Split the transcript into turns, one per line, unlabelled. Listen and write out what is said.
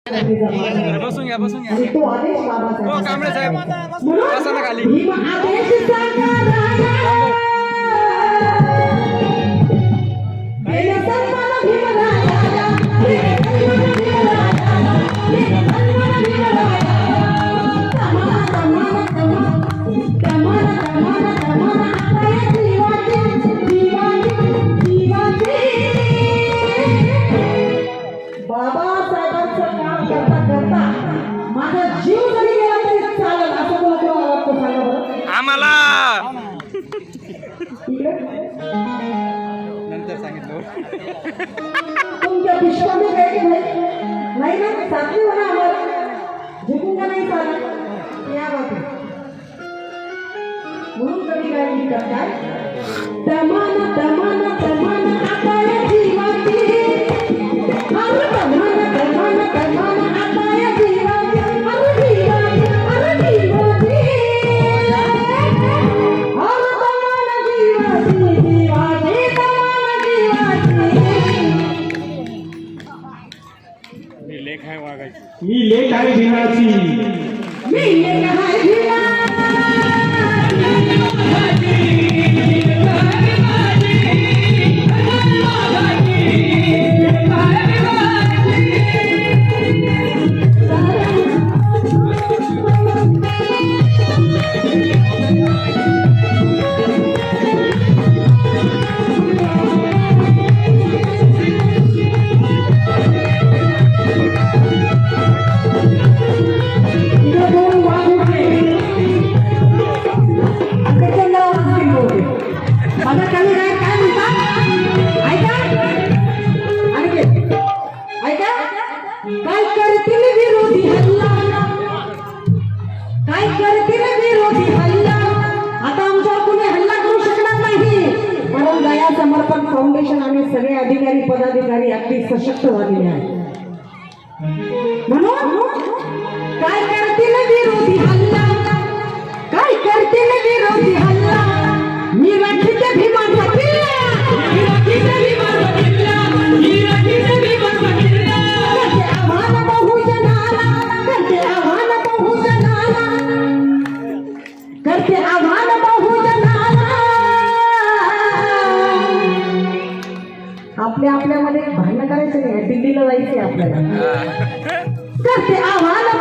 बसून घ्या बसून घ्या.
तो आदेश बाबाचा
हो कांबळे साहेब बसा ना खाली.
भीम आदेश सांगा बाबासाहेबांचं काम करता करता माझा जीव जरी गेला तरी चालेल असं तुला केव्हा वाटतं सांगा बरं.
आम्हाला
इकडे
नंतर सांगितलं.
तुमच्या विश्वास काही नाही ना साथी होणार आम्हाला झुकूंगा नाही चालत या बाबा म्हणून कधी काय करतात दमान दमान दमान आता या जीवाची अरे दमान दमान दमान आता या जीवाची अरे जीवाची अरे जीवाची अरे दमान जीवाची जीवाची दमान जीवाची
मी लेख आहे वागायची.
मी लेख आहे भीमाची.
मी लेख आहे भीमाची. माझा कमी काय काय म्हणतात ऐका ऐका काय करतील विरोधी हल्ला काय करतील विरोधी हल्ला आता आमच्यावर कुणी हल्ला करू शकणार नाही म्हणून दया समर्पण फाउंडेशन आम्ही सगळे अधिकारी पदाधिकारी अगदी सशक्त झालेले आहेत म्हणून काय करतील विरोधी हल्ला काय करतील विरोधी हल्ला मी राखीच्या भीमाचा किल्ला मी राखीच्या भीमाचा किल्ला मी राखीच्या भीमाचा किल्ला करते आव्हान बहुजनाला करते आव्हान बहुजनाला करते आव्हान बहुजनाला आपल्यामध्ये भांडण करायचं नाही दिल्लीला जायचंय आपल्याला करते आव्हान